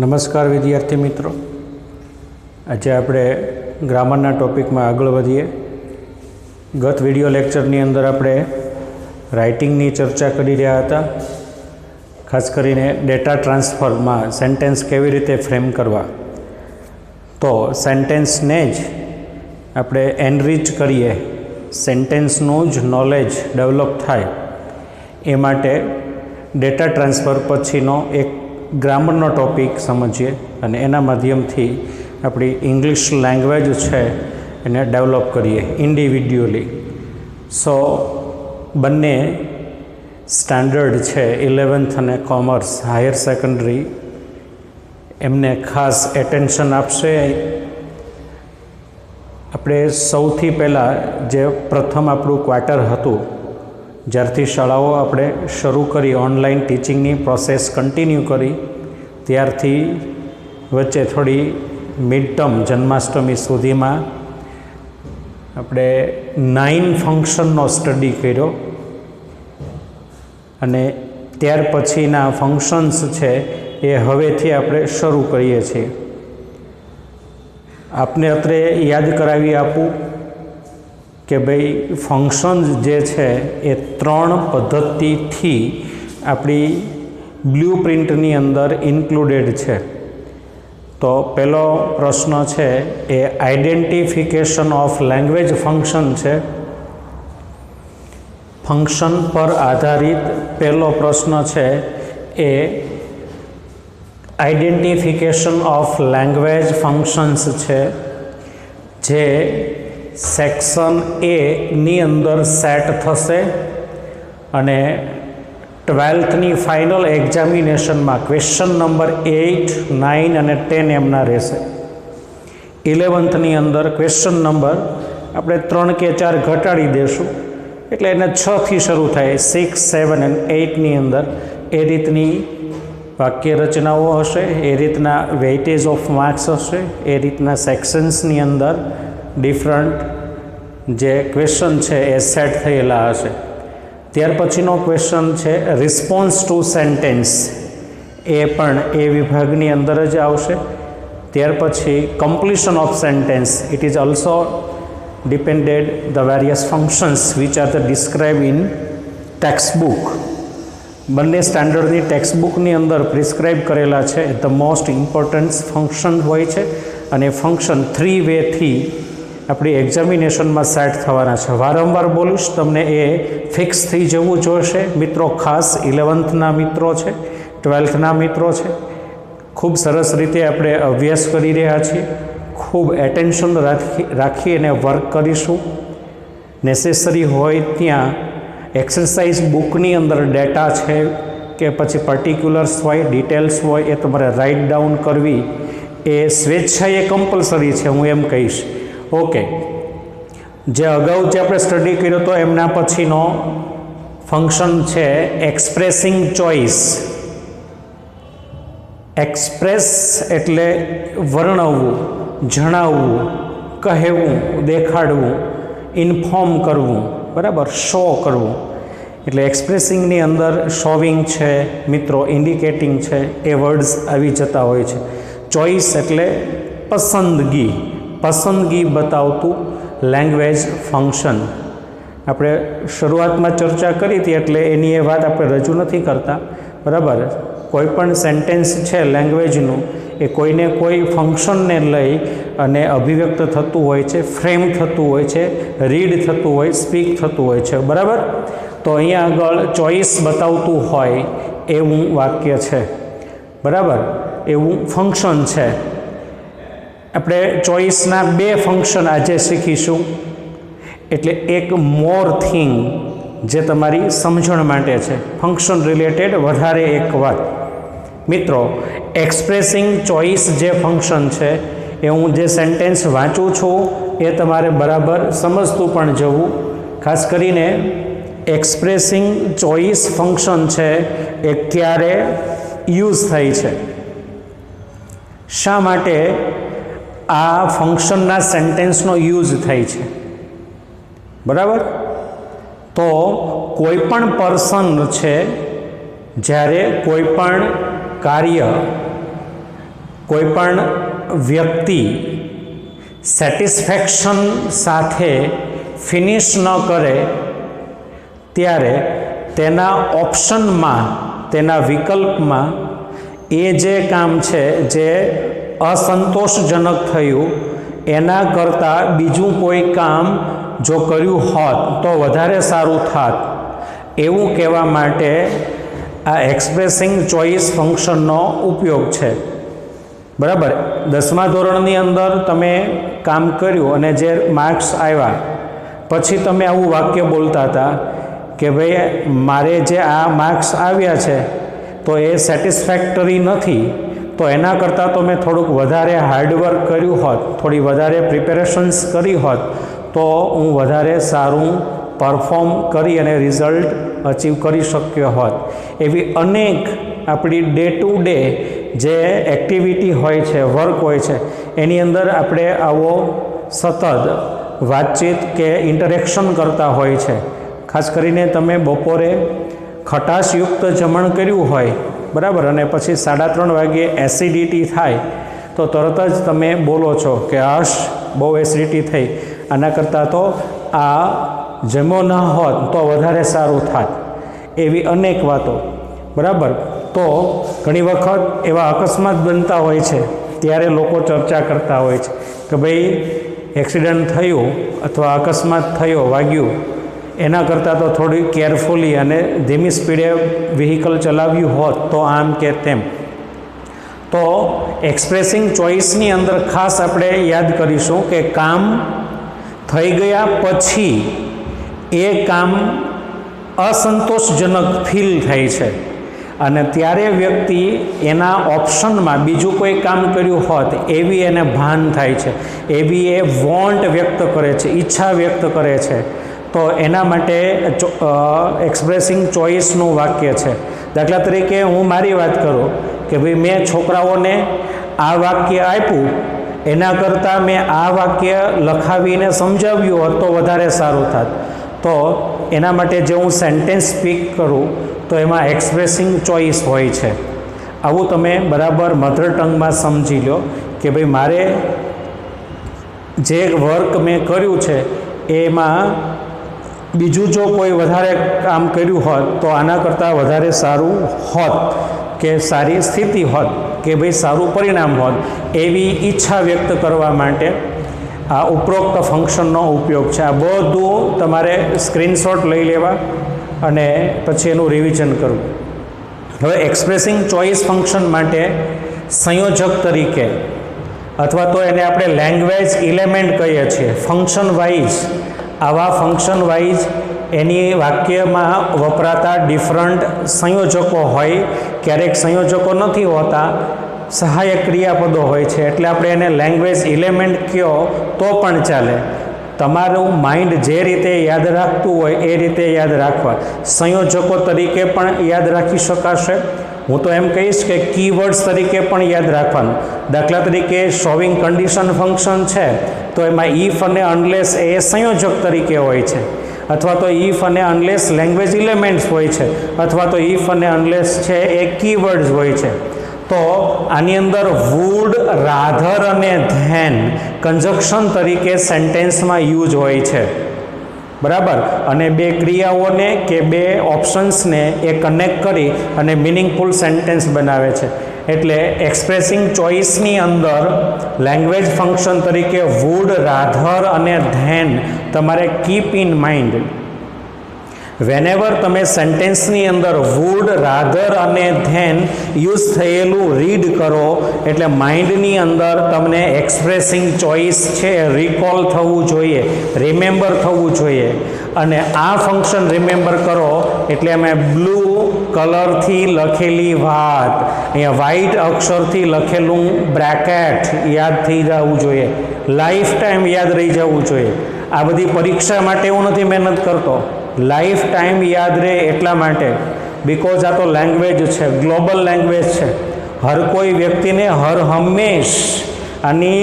નમસ્કાર વિદ્યાર્થી મિત્રો, આજે આપણે ગ્રામરના ટોપિકમાં આગળ વધીએ. ગત વિડિયો લેક્ચરની અંદર આપણે રાઇટિંગની ચર્ચા કરી રહ્યા હતા. ખાસ કરીને ડેટા ટ્રાન્સફરમાં સેન્ટેન્સ કેવી રીતે ફ્રેમ કરવા, તો સેન્ટેન્સને જ આપણે એનરીચ કરીએ, સેન્ટેન્સનું જ નોલેજ ડેવલપ થાય એ માટે ડેટા ટ્રાન્સફર પછીનો એક ગ્રામરનો ટોપિક સમજીએ અને એના માધ્યમથી આપણી ઇંગ્લિશ લેંગ્વેજ છે એને ડેવલપ કરીએ ઇન્ડિવિડ્યુઅલી. સો બંને સ્ટાન્ડર્ડ છે 11th અને કોમર્સ હાયર સેકન્ડરી, એમને ખાસ એટેન્શન આપશે. આપણે સૌથી પહેલાં જે પ્રથમ આપણું ક્વાર્ટર હતું, જ્યારથી શાળાઓ આપણે શરૂ કરી, ઓનલાઈન ટીચિંગની પ્રોસેસ કન્ટિન્યુ કરી, ત્યારથી વચ્ચે થોડી મિડ ટર્મ જન્માષ્ટમી સુધીમાં આપણે 9 ફંક્શનનો સ્ટડી કર્યો અને ત્યાર પછીના ફંક્શન્સ છે એ હવેથી આપણે શરૂ કરીએ છીએ. આપને અત્રે યાદ કરાવી આપું કે ભાઈ ફંક્શન્સ જે છે એ 3 પદ્ધતિથી આપણી બ્લુ પ્રિન્ટની અંદર ઇન્ક્લુડેડ છે. તો પહેલો પ્રશ્ન છે એ આઈડેન્ટિફિકેશન ઓફ લેંગ્વેજ ફંક્શન છે. ફંક્શન પર આધારિત પહેલો પ્રશ્ન છે એ આઈડેન્ટિફિકેશન ઓફ લેંગ્વેજ ફંક્શન્સ છે, જે સેક્શન એ ની અંદર સેટ થશે અને 12થની ફાઇનલ એક્ઝામિનેશનમાં ક્વેશ્ચન નંબર 8, 9 અને 10 એમના રહેશે. 11થની અંદર ક્વેશ્ચન નંબર આપણે 3 કે 4 ઘટાડી દેશું, એટલે એને 6થી શરૂ થાય. 6, 7 અને 8ની અંદર એ રીતની વાક્ય રચનાઓ હશે, એ રીતના વેઇટેજ ઓફ માર્ક્સ હશે, એ રીતના સેક્શન્સની અંદર ડિફરન્ટ જે ક્વેશ્ચન છે એ સેટ થયેલા હશે. ત્યાર પછીનો ક્વેશ્ચન છે રિસ્પોન્સ ટુ સેન્ટેન્સ, એ પણ એ વિભાગની અંદર જ આવશે. ત્યાર પછી completion of sentence, it is also depended the various functions which are the describe in text book. બંને સ્ટાન્ડર્ડની ટેક્સ્ટ બુકની અંદર પ્રિસ્ક્રાઇબ કરેલા છે. ધ મોસ્ટ ઇમ્પોર્ટન્ટ ફંક્શન હોય છે અને ફંક્શન 3 વેથી આપણી એક્ઝામિનેશનમાં સેટ થવાના છે. વારંવાર બોલીશ, તમને એ ફિક્સ થઈ જવું જોઈશે. મિત્રો ખાસ 11થના મિત્રો છે, 12થના મિત્રો છે, ખૂબ સરસ રીતે આપણે અભ્યાસ કરી રહ્યા છીએ. ખૂબ એટેન્શન રાખી અને વર્ક કરીશું. નેસેસરી હોય ત્યાં એક્સરસાઇઝ બુકની અંદર ડેટા છે કે પછી પર્ટિક્યુલર્સ હોય, ડિટેલ્સ હોય, એ તમારે રાઇટ ડાઉન કરવી એ સ્વેચ્છાએ કમ્પલસરી છે, હું એમ કહીશ. ઓકે, જે અગાઉ જે આપણે સ્ટડી કર્યો તો એમના પછીનો ફંક્શન છે એક્સપ્રેસિંગ ચોઇસ. એક્સપ્રેસ એટલે વર્ણવવું, જણાવવું, કહેવું, દેખાડવું, ઇન્ફોર્મ કરવું, બરાબર, શો કરવું. એટલે એક્સપ્રેસિંગની અંદર શોવિંગ છે મિત્રો, ઇન્ડિકેટિંગ છે, એ વર્ડ્સ આવી જતા હોય છે. ચોઇસ એટલે પસંદગી, પસંદગી બતાવતું લેંગ્વેજ ફંક્શન. આપણે શરૂઆતમાં ચર્ચા કરી હતી એટલે એની એ વાત આપણે રજૂ નથી કરતા, બરાબર. કોઈ પણ સેન્ટેન્સ છે લેંગ્વેજનું, એ કોઈને કોઈ ફંક્શનને લઈ અને અભિવ્યક્ત થતું હોય છે, ફ્રેમ થતું હોય છે, રીડ થતું હોય, સ્પીક થતું હોય છે, બરાબર. તો અહીંયા આગળ ચોઇસ બતાવતું હોય એવું વાક્ય છે, બરાબર, એવું ફંક્શન છે. આપણે ચોઇસના 2 ફંક્શન આજે શીખીશું. એટલે એક મોર થિંગ, જે તમારી સમજણ માટે છે, ફંક્શન રિલેટેડ વધારે એક વાત. મિત્રો, એક્સપ્રેસિંગ ચોઇસ જે ફંક્શન છે એ હું જે સેન્ટેન્સ વાંચું છું એ તમારે બરાબર સમજતું પણ જવું. ખાસ કરીને એક્સપ્રેસિંગ ચોઇસ ફંક્શન છે એ ક્યારે યુઝ થાય છે, શા માટે આ ફંક્શનના સેન્ટેન્સનો યુઝ થાય છે, બરાબર. તો કોઈ પણ પર્સન છે જ્યારે કોઈ પણ કાર્ય कोईपण व्यक्ति सेटिस्फेक्शन साथे फिनिश न करे त्यारे तेना ऑप्शन में, तेना विकल्प में ए जे काम छे जे असंतोषजनक थयुं एना करता बीजू कोई काम जो कर्युं होत तो वधारे सारूं थात एवुं कहेवा माटे आ एक्सप्रेसिंग चॉइस फंक्शननो उपयोग छे। बराबर, 10मा धोरणनी अंदर तमे काम कर्युं अने जे मार्क्स आव्या पछी तमे आवुं वाक्य बोलता था कि भाई मारे जे आ मार्क्स आव्या छे तो ए सेटिस्फेक्टरी नथी, तो एना करता तो मैं थोड़ुंक वधारे हार्डवर्क कर्युं होत, थोड़ी वधारे प्रिपेरेशन्स करी होत तो हूँ वधारे सारूं परफॉर्म करी अने रिजल्ट अचीव करी शक्यो होत। एवी अनेक आपणी डे टू डे जे एक्टिविटी होय छे, वर्क होय छे, एनी अंदर आपणे आवो सतत वातचीत के इंटरेक्शन करता होय छे। खास करीने तमे बपोरे खटाशयुक्त जमण कर्युं होय, बराबर, अने पछी 3:30 वागे एसिडिटी थाय तो तरत ज तमे बोलो छो कि हश बहु एसिडिटी थई, आना करता तो आ जमो न होत तो वधारे सारूं थात। एवी अनेक वातो, बराबर। तो घणी वखत एवा अकस्मात बनता होय छे त्यारे लोको चर्चा करता होय छे कि भाई एक्सिडेंट थयुं अथवा अकस्मात थयो, वाग्युं, एना करता तो थोड़ी केरफुली अने धीमी स्पीडे व्हीकल चलाव्युं होत तो आम के तेम। तो एक्सप्रेसिंग चॉइसनी अंदर खास आपणे याद करीशुं कि काम थई गया पछी ए काम असंतोषजनक फील थाय छे अने त्यारे व्यक्ति एना ऑप्शन में बीजू कोई काम कर्युं होत एवी एने भान थाय छे, एवी ए वॉन्ट व्यक्त करे छे, इच्छा व्यक्त करे छे। तो एना माटे एक्सप्रेसिंग चॉइसनुं वाक्य छे। दाखला तरीके हूँ मारी बात करूँ कि भाई मैं छोकराओने आ वाक्य आप्युं एना करता मैं आ वाक्य लखावीने समजाव्युं होत तो वधारे सारूं थात। तो एना माटे जे हूँ सेंटेन्स स्पीक करूँ तो एमां एक्सप्रेसिंग चॉइस होय छे। आवुं तमे बराबर मधर टंग में समझी लो कि भाई मारे जे वर्क मैं कर्युं छे एमां बीजू जो कोई वधारे काम कर्युं होत तो आना करता वधारे सारूं होत के सारी स्थिति होत के भाई सारूं परिणाम होत एवी इच्छा व्यक्त करवा माटे आ उपरोक्त फंक्शननो उपयोग छे। आ बधुं तमारे स्क्रीनशॉट लई लेवा अने पछी एनुं रिविजन करवुं। हवे एक्सप्रेसिंग चॉइस फंक्शन माटे संयोजक तरीके अथवा तो एने आपणे लैंग्वेज एलिमेंट कहीए छीए, फंक्शन वाइज आवा फंक्शन वाइज एनी वाक्य में वपराता डिफरंट संयोजकों होय, क्यारेक संयोजकों नहीं होता, सहायक क्रियापदों होय छे, एटले आपणे एने लैंग्वेज एलिमेंट कहो तो पण चाले। तमारुं माइंड जे रीते याद राखतुं होय ए रीते याद राखवा, संयोजकों तरीके पण याद राखी शकाशे। हूँ तो एम कहीश कि कीवर्ड्स तरीके पण याद राखवानुं। दाखला तरीके शोविंग कंडीशन फंक्शन है तो एमां इफ अने अनलेस ए संयोजक तरीके होय छे, अथवा तो इफ अने अनलेस लैंग्वेज एलिमेंट्स होय छे, अथवा तो इफ अने अनलेस छे ए कीवर्ड्स होय छे। तो आनी अंदर वुड, राधर अने धेन कंजक्शन तरीके सेंटेन्स में यूज होय छे, बराबर। अने बे क्रियाओने के बे ऑप्शन्स ने ए कनेक्ट करी अने मीनिंगफुल सेंटेन्स बनावे छे। एटले एक्सप्रेसिंग चॉइसनी अंदर लैंग्वेज फंक्शन तरीके वुड, राधर अने धेन तमारे कीप इन माइंड। वेनेवर तमे सेंटेन्सनी अंदर वुड, राधर अने धेन यूज थयेलू रीड करो एटले माइंडनी अंदर तमने एक्सप्रेसिंग चॉइस छे रिकॉल थवुं जोईए, रिमेम्बर थवुं जोईए। अने आ फंक्शन रिमेम्बर करो एटले अमे ब्लू कलर थी लखेली वात, अहींया व्हाइट अक्षर थी लखेलू ब्रेकेट याद थी जवुं जोईए, लाइफ टाइम याद रही जवुं जोईए। आ बधी परीक्षा माटे हूँ नथी मेहनत करतो, लाइफ टाइम याद रहे एटला माटे, बिकॉज आ तो लैंग्वेज है, ग्लोबल लैंग्वेज है। हर कोई व्यक्ति ने हर हमेश आनी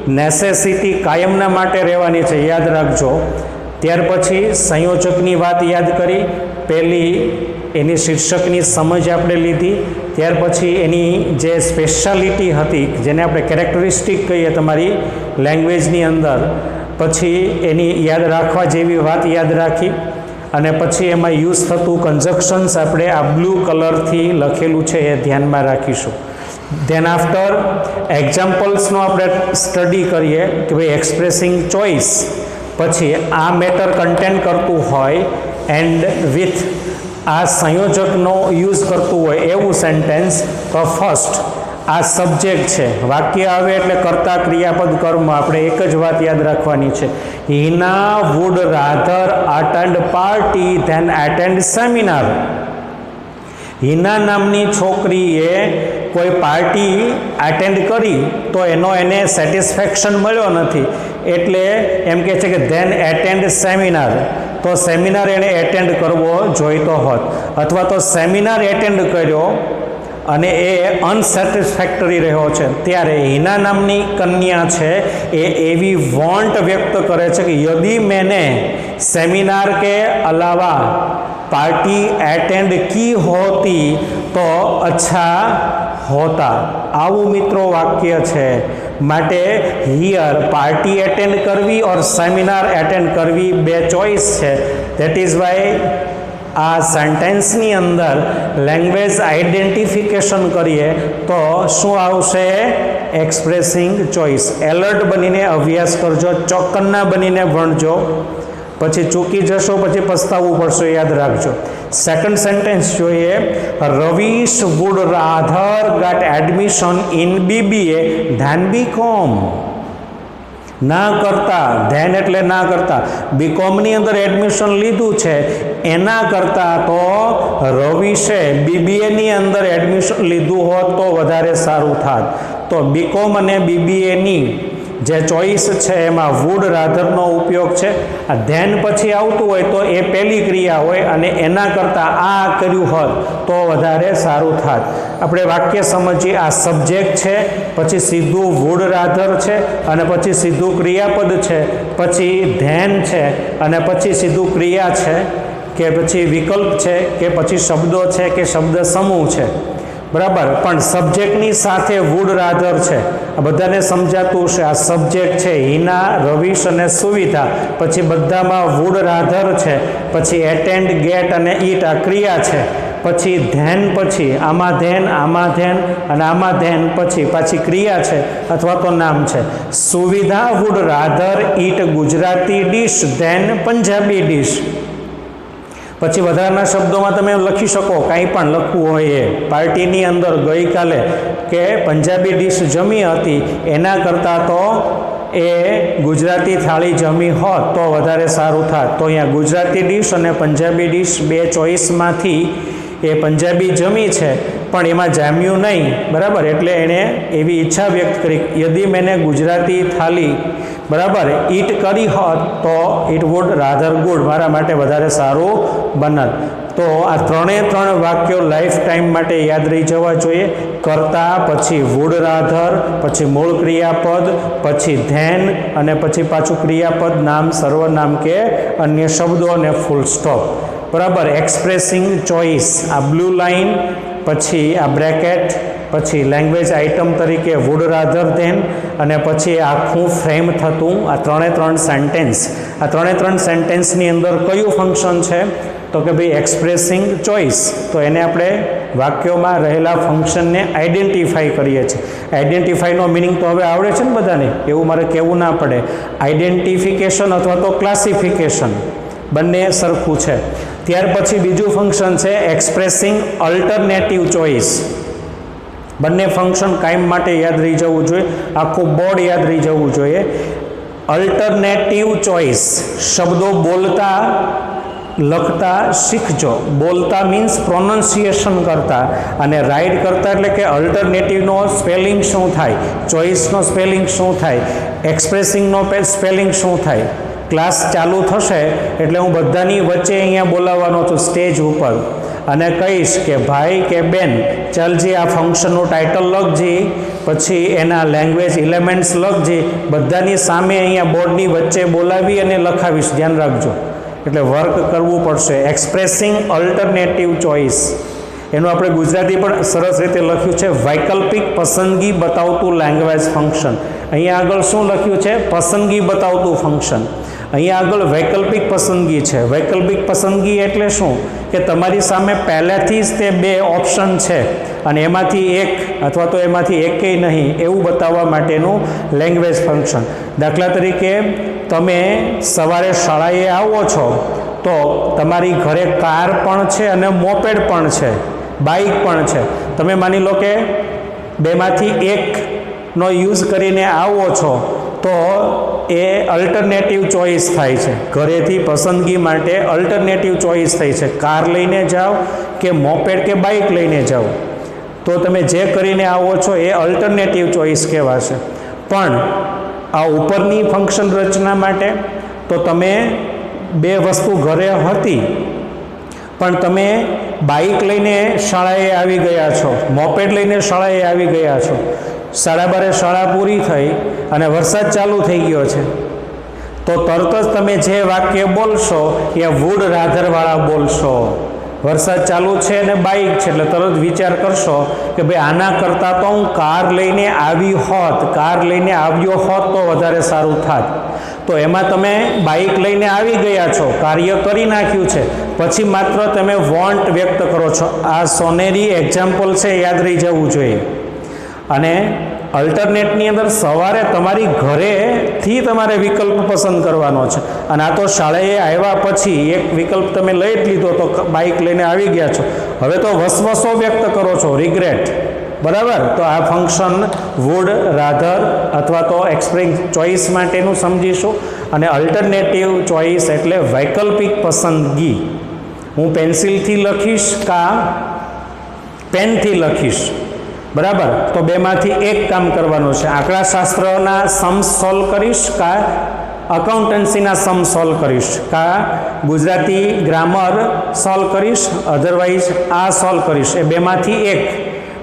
नेसेसिटी कायमना माटे रहेवानी छे, याद राखजो। त्यार पछी संयोजकनी बात याद करी, पहली એની શીર્ષકની સમજ આપણે લીધી. ત્યાર પછી એની જે સ્પેશિયાલિટી હતી, જેને આપણે કેરેક્ટરિસ્ટિક કહીએ તમારી લેંગ્વેજની અંદર, પછી એની યાદ રાખવા જેવી વાત યાદ રાખી. અને પછી એમાં યુઝ થતું કન્જક્શન્સ આપણે આ બ્લુ કલરથી લખેલું છે એ ધ્યાનમાં રાખીશું. ધેન આફ્ટર એક્ઝામ્પલ્સનો આપણે સ્ટડી કરીએ કે ભાઈ એક્સપ્રેસિંગ ચોઇસ પછી આ મેટર કન્ટેન કરતું હોય એન્ડ વિથ આ સંયોજકનો યુઝ કરતું હોય એવું સેન્ટેન્સ. તો ફર્સ્ટ આ સબ્જેક્ટ છે, વાક્ય આવે એટલે કર્તા ક્રિયાપદ કર્મ. આપણે એક જ વાત યાદ રાખવાની છે, Hina would rather attend party than attend seminar. Hina નામની છોકરીએ કોઈ પાર્ટી એટેન્ડ કરી તો એને સેટિસ્ફેક્શન મળ્યો નથી, એટલે એમ કહે છે કે ધેન એટેન્ડ સેમિનાર. તો સેમિનાર એણે એટેન્ડ કરવો જોઈતો હોત, અથવા તો સેમિનાર એટેન્ડ કર્યો અને એ અનસેટિસ્ફેક્ટરી રહ્યો છે, ત્યારે હિના નામની કન્યા છે એ એવી વોન્ટ વ્યક્ત કરે છે કે યદિ મેને સેમિનાર કે અલાવા પાર્ટી એટેન્ડ की होती तो अच्छा होता. આવું મિત્રો વાક્ય છે. માટે હિયર પાર્ટી એટેન્ડ કરવી ઓર સેમિનાર એટેન્ડ કરવી બે ચોઇસ છે. ધેટ ઇઝ વાય આ સેન્ટેન્સની અંદર લેંગ્વેજ આઈડેન્ટિફિકેશન કરીએ તો શું આવશે? Expressing choice. એલર્ટ બનીને અભ્યાસ કરજો, ચોકન્ના બનીને ભણજો, પછી ચૂકી જશો પછી પસ્તાવવું પડશે, યાદ રાખજો. સેકન્ડ સેન્ટેન્સ જોઈએ. Ravish would rather get admission in BBA than BCom. ના કરતા, ધેન એટલે ના કરતા, BComની અંદર એડમિશન લીધું છે એના કરતાં તો રવીશે BBAની અંદર એડમિશન લીધું હોત તો વધારે સારું થાત. તો BCom અને BBAની જે ચોઇસ છે એમાં વુડ રાધરનો ઉપયોગ છે. આ ધેન પછી આવતું હોય તો એ પહેલી ક્રિયા હોય અને એના કરતાં આ કર્યું હોત તો વધારે સારું થાત. આપણે વાક્ય સમજીએ. આ સબ્જેક્ટ છે, પછી સીધું વુડ રાધર છે, અને પછી સીધું ક્રિયાપદ છે, પછી ધેન છે, અને પછી સીધું ક્રિયા છે કે પછી વિકલ્પ છે કે પછી શબ્દો છે કે શબ્દ સમૂહ છે. બરાબર, પણ સબ્જેક્ટની સાથે વુડ રાધર છે. આ બધાને સમજાતું છે. આ સબ્જેક્ટ છે હિના, રવીશ અને સુવિધા, પછી બધામાં વુડ રાધર છે, પછી એટેન્ડ, ગેટ અને ઈટ આ ક્રિયા છે, પછી ધેન, પછી આમાં ધેન અને આમાં ધેન, પછી પાછી ક્રિયા છે અથવા તો નામ છે. Suvidha would rather eat Gujarati dish than Punjabi dish. પછી વધારાના શબ્દોમાં તમે લખી શકો, કાંઈ પણ લખવું હોય એ. પાર્ટીની અંદર ગઈકાલે કે પંજાબી ડીશ જમી હતી એના કરતાં તો એ ગુજરાતી થાળી જમી હોત તો વધારે સારું થાત. તો અહીંયા ગુજરાતી ડીશ અને પંજાબી ડીશ બે ચોઇસમાંથી એ પંજાબી જમી છે પણ એમાં જામ્યું નહીં. બરાબર, એટલે એણે એવી ઈચ્છા વ્યક્ત કરી, યદિ મેને ગુજરાતી થાળી બરાબર ઈટ કરી હોત તો ઇટ વુડ રાધર ગુડ, મારા માટે વધારે સારું બનત. તો આ ત્રણે ત્રણ વાક્યો લાઈફ ટાઈમ માટે યાદ રહી જવા જોઈએ. કરતા, પછી વુડ રાધર, પછી મૂળ ક્રિયાપદ, પછી ધેન અને પછી પાછું ક્રિયાપદ, નામ, સર્વનામ કે અન્ય શબ્દો અને ફૂલ સ્ટોપ. બરાબર, એક્સપ્રેસિંગ ચોઇસ, આ બ્લુ લાઇન, પછી આ બ્રેકેટ, પછી લેંગ્વેજ આઇટમ તરીકે વુડ રાધર ધેન, અને પછી આખું ફ્રેમ થતું આ ત્રણ સેન્ટેન્સ. આ ત્રણ સેન્ટેન્સની અંદર કયું ફંક્શન છે? તો કે ભાઈ એક્સપ્રેસિંગ ચોઇસ. તો એને આપણે વાક્યોમાં રહેલા ફંક્શનને આઈડેન્ટિફાઈ કરીએ છીએ. આઈડેન્ટિફાઈનો મિનિંગ તો હવે આવડે છે ને બધાને, એવું મારે કહેવું ના પડે. આઈડેન્ટિફિકેશન અથવા તો ક્લાસિફિકેશન બંને સરખું છે. ત્યાર પછી બીજું ફંક્શન છે એક્સપ્રેસિંગ અલ્ટરનેટિવ ચોઇસ. બંને ફંક્શન કાયમ માટે યાદ રહી જવું જોઈએ, આખું બોર્ડ યાદ રહી જવું જોઈએ. અલ્ટરનેટિવ ચોઇસ, શબ્દો બોલતા લખતા શીખજો. બોલતા મીન્સ પ્રોનન્સિએશન કરતા, અને રાઇટ કરતા એટલે કે અલ્ટરનેટિવનો સ્પેલિંગ શું થાય, ચોઇસનો સ્પેલિંગ શું થાય, એક્સપ્રેસિંગનો સ્પેલિંગ શું થાય. ક્લાસ ચાલુ થશે એટલે હું બધાની વચ્ચે અહીંયા બોલાવવાનો છું સ્ટેજ ઉપર, અને કહીશ કે ભાઈ કે બેન ચાલજી આ ફંક્શનનું ટાઇટલ લખજી, પછી એના લેંગ્વેજ એલિમેન્ટ્સ લખજી, બધાની સામે અહીંયા બોર્ડની વચ્ચે બોલાવી અને લખાવીશ. ધ્યાન રાખજો, એટલે વર્ક કરવું પડશે. એક્સપ્રેસિંગ અલ્ટરનેટિવ ચોઇસ, એનું આપણે ગુજરાતી પણ સરસ રીતે લખ્યું છે, વૈકલ્પિક પસંદગી બતાવતું લેંગ્વેજ ફંક્શન. અહીંયા આગળ શું લખ્યું છે? પસંદગી બતાવતું ફંક્શન. અહીંયા આગળ વૈકલ્પિક પસંદગી છે. વૈકલ્પિક પસંદગી એટલે શું? કે તમારી સામે પહેલેથી જ તે બે ઓપ્શન છે અને એમાંથી એક અથવા તો એમાંથી એકેય નહીં એવું બતાવવા માટેનું લેંગ્વેજ ફંક્શન. દાખલા તરીકે તમે સવારે શાળાએ આવો છો તો તમારી ઘરે કાર પણ છે અને મોપેડ પણ છે, બાઇક પણ છે. તમે માની લો કે બેમાંથી એકનો યુઝ કરીને આવો છો તો એ અલ્ટરનેટિવ ચોઇસ થાય છે. ઘરેથી પસંદગી માટે અલ્ટરનેટિવ ચોઇસ થઈ છે. કાર લઈને જાઓ કે મોપેડ કે બાઇક લઈને જાઓ તો તમે જે કરીને આવો છો એ અલ્ટરનેટિવ ચોઇસ કહેવાશે. પણ આ ઉપરની ફંક્શન રચના માટે તો તમે બે વસ્તુ ઘરે હતી પણ તમે બાઇક લઈને શાળાએ આવી ગયા છો, મોપેડ લઈને શાળાએ આવી ગયા છો, 12:30 શાળા પૂરી થઈ અને વરસાદ ચાલુ થઈ ગયો છે તો તરત જ તમે જે વાક્ય બોલશો એ વુડ રાધરવાળા બોલશો. વરસાદ ચાલુ છે અને બાઇક છે એટલે તરત વિચાર કરશો કે ભાઈ આના કરતાં તો હું કાર લઈને આવી હોત, કાર લઈને આવ્યો હોત તો વધારે સારું થાત. તો એમાં તમે બાઇક લઈને આવી ગયા છો, કાર્ય કરી નાખ્યું છે, પછી માત્ર તમે વોન્ટ વ્યક્ત કરો છો. આ સોનેરી એક્ઝામ્પલ છે, યાદ રહી જવું જોઈએ. અને અલ્ટરનેટની અંદર સવારે તમારી ઘરેથી તમારે વિકલ્પ પસંદ કરવાનો છે અને આ તો શાળાએ આવ્યા પછી એક વિકલ્પ તમે લઈ જ લીધો તો બાઇક લઈને આવી ગયા છો. હવે તો વસવસો વ્યક્ત કરો છો, રિગ્રેટ. બરાબર? તો આ ફંક્શન વુડ, રાધર અથવા તો એક્સપ્રેસ ચોઇસ માટેનું સમજીશું. અને અલ્ટરનેટિવ ચોઇસ એટલે વૈકલ્પિક પસંદગી. હું પેન્સિલથી લખીશ કા પેનથી લખીશ, બરાબર? તો બેમાંથી એક કામ કરવાનું છે. આંકડાશાસ્ત્રના સમ સોલ્વ કરીશ કા અકાઉન્ટન્સીના સમ સોલ્વ કરીશ કા ગુજરાતી ગ્રામર સોલ્વ કરીશ, અધરવાઇઝ આ સોલ્વ કરીશ. એ બેમાંથી એક.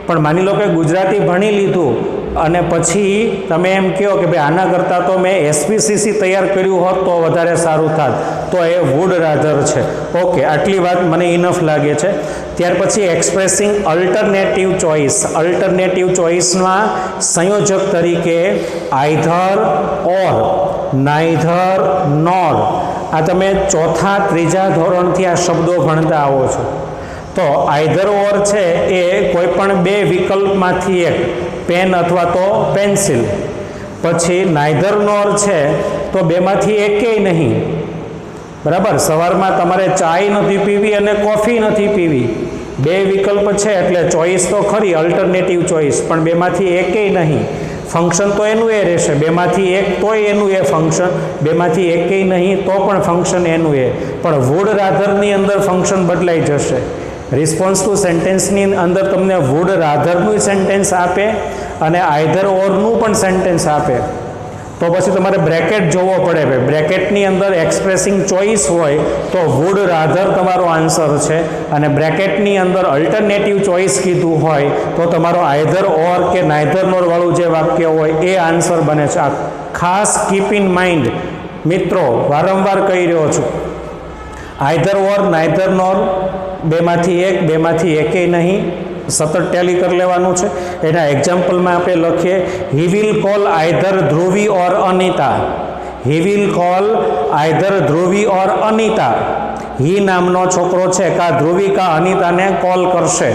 પણ માની લો કે ગુજરાતી ભણી લીધું અને પછી તમે એમ કહો કે ભાઈ આના કરતાં તો મેં એસપીસીસી તૈયાર કર્યું હોત તો વધારે સારું થાત, તો એ વુડ રાધર છે. ઓકે, આટલી વાત મને ઇનફ લાગે છે. ત્યાર પછી એક્સપ્રેસિંગ અલ્ટરનેટિવ ચોઇસ. અલ્ટરનેટિવ ચોઇસમાં સંયોજક તરીકે આઇધર ઓર, નાઇધર નોર, આ તમે ચોથા ત્રીજા ધોરણથી આ શબ્દો ભણતા આવો છો. તો આઇધર ઓર છે એ કોઈ પણ બે વિકલ્પમાંથી એક, પેન અથવા તો પેન્સિલ. પછી નાઇધર નોર છે તો બેમાંથી એકેય નહીં. બરાબર? સવારમાં તમારે ચાય નથી પીવી અને કોફી નથી પીવી, બે વિકલ્પ છે એટલે ચોઇસ તો ખરી, અલ્ટરનેટિવ ચોઇસ, પણ બેમાંથી એકેય નહીં. ફંક્શન તો એનું એ રહેશે, બેમાંથી એક તોય એનું એ ફંક્શન, બેમાંથી એકેય નહીં તો પણ ફંક્શન એનું એ. પણ વુડ રાધરની અંદર ફંક્શન બદલાઈ જશે. રિસ્પોન્સ ટુ સેન્ટેન્સની અંદર તમને વુડ રાધરનું સેન્ટેન્સ આપે અને આઇધર ઓરનું પણ સેન્ટેન્સ આપે તો પછી તમારે બ્રેકેટ જોવો પડે. બ્રેકેટની અંદર એક્સપ્રેસિંગ ચોઇસ હોય તો વુડ રાધર તમારો આન્સર છે અને બ્રેકેટની અંદર અલ્ટરનેટિવ ચોઇસ કીધું હોય તો તમારો આઇધર ઓર કે નાઇધર નોર વાળું જે વાક્ય હોય એ આન્સર બને છે. આ ખાસ કીપ ઇન માઇન્ડ મિત્રો, વારંવાર કહી રહ્યો છું. આઇધર ઓર, નાઇધર નોર, બેમાંથી એક, બેમાંથી એકેય નહીં, સતત ટેલી કરી લેવાનું છે. એના એક્ઝામ્પલમાં આપણે લખીએ, he will call either Dhruvi or Anita. He will call either Dhruvi or Anita. He નામનો છોકરો છે કા ધ્રુવી કા અનિતાને કોલ કરશે.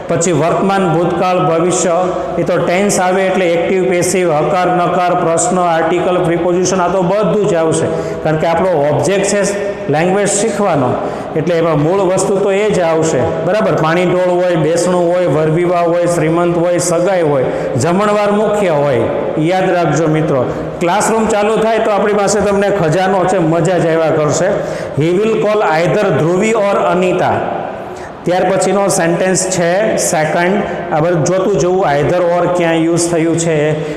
પછી વર્તમાન, ભૂતકાળ, ભવિષ્ય, એ તો ટેન્સ આવે એટલે એક્ટિવ, પેસિવ, હકાર, નકાર, પ્રશ્ન, આર્ટિકલ, પ્રિપોઝિશન, આ તો બધું જ આવશે. કારણ કે આપણો ઓબ્જેક્ટ છે લેંગ્વેજ શીખવાનો એટલે એમાં મૂળ વસ્તુ તો એ જ આવશે. બરાબર? પાણી ઢોળ હોય, બેસણું હોય, વરવિવાહ હોય, શ્રીમંત હોય, સગાઈ હોય, જમણવાર મુખ્ય હોય. યાદ રાખજો મિત્રો, ક્લાસરૂમ ચાલુ થાય તો આપણી પાસે તમને ખજાનો છે, મજા જ આવ્યા કરશે. He will call either Dhruvi or Anita. ત્યાર પછીનો સેન્ટેન્સ છે સેકન્ડ. આ બધું જોતું જવું આઇધર ઓર ક્યાં યુઝ થયું છે.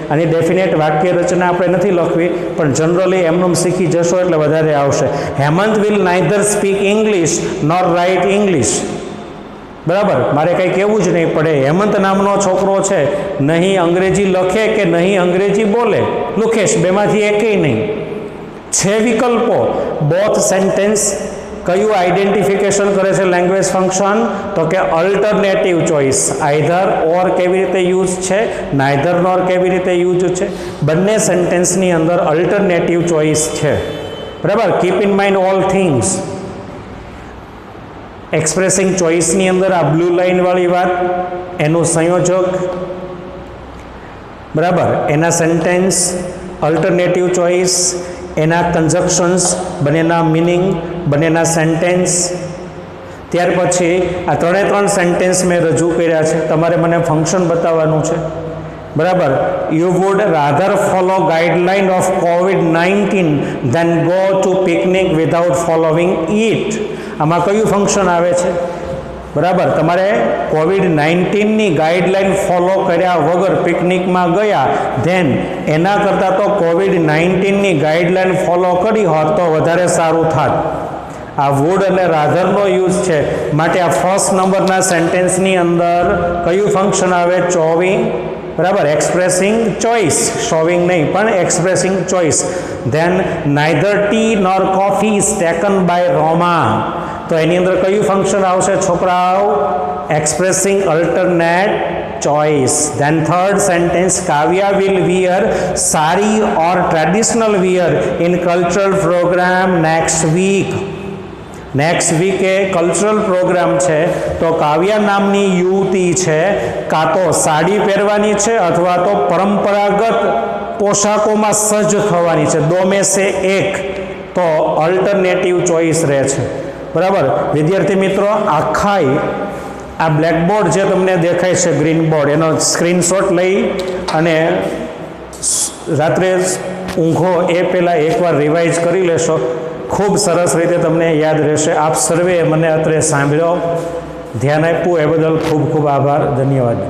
આની ડેફિનેટ વાક્ય રચના આપણે નથી લખવી પણ જનરલી એમનું શીખી જશો એટલે વધારે આવશે. Hemant will neither speak English nor write English. બરાબર? મારે કંઈ કહેવું જ નહીં પડે. હેમંત નામનો છોકરો છે, નહીં અંગ્રેજી લખે કે નહીં અંગ્રેજી બોલે. લુકેશ, બેમાંથી એકેય નહીં. 6 વિકલ્પો. બોથ સેન્ટેન્સ કયું આઈડેન્ટિફિકેશન કરે છે લેંગ્વેજ ફંક્શન? તો કે અલ્ટરનેટિવ ચોઇસ. આઈધર ઓર કેવી રીતે યુઝ છે, નાઈધર નોર કેવી રીતે યુઝ છે, બંને સેન્ટેન્સની અંદર અલ્ટરનેટિવ ચોઇસ છે. બરાબર. Keep in mind all things. Expressing ચોઇસની અંદર આ બ્લુ લાઇનવાળી વાત, એનું સંયોજક, બરાબર, એના સેન્ટેન્સ, અલ્ટરનેટિવ ચોઇસ, એના કન્જક્શન્સ, બંનેના મિનિંગ, બંનેના સેન્ટેન્સ. ત્યાર પછી આ ત્રણ સેન્ટેન્સ મેં રજૂ કર્યા છે. તમારે મને ફંક્શન બતાવવાનું છે. બરાબર. You would rather follow guideline of COVID-19 than go to picnic without following it. આમાં કયું ફંક્શન આવે છે? બરાબર. તમારે COVID-19ની ગાઈડલાઇન ફોલો કર્યા વગર પિકનિકમાં ગયા, ધેન એના કરતાં તો COVID-19ની ગાઈડલાઇન ફોલો કરી હોત તો વધારે સારું થાત. આ વુડ અને રાધરનો યુઝ છે, માટે આ ફર્સ્ટ નંબરના સેન્ટેન્સની અંદર કયું ફંક્શન આવે? ચોવિંગ. બરાબર. એક્સપ્રેસિંગ ચોઇસ, શોવિંગ નહીં પણ expressing choice. Then neither tea nor coffee is taken by Roma. તો એની અંદર કયું ફંક્શન આવશે છોકરાઓ? Expressing alternate choice. Then third sentence, Kavya will wear sari or traditional wear in cultural programme next week. Next વીકે cultural programme છે, તો કાવ્યા નામની યુવતી છે કાં તો સાડી પહેરવાની છે અથવા તો પરંપરાગત પોશાકોમાં સજ્જ થવાની છે. દો મેં સે એક. તો અલ્ટરનેટિવ ચોઇસ રહે છે. બરાબર. વિદ્યાર્થી મિત્રો, આખાઈ આ બ્લેકબોર્ડ જે તમને દેખાય છે, ગ્રીન બોર્ડ, એનો સ્ક્રીનશોટ લઈ અને રાત્રે ઊંઘો એ પહેલાં એકવાર રિવાઇઝ કરી લેશો. ખૂબ સરસ રીતે તમને યાદ રહેશે. આપ સર્વે મને અત્રે સાંભળ્યો, ધ્યાન આપ્યું એ બદલ ખૂબ ખૂબ આભાર. ધન્યવાદ.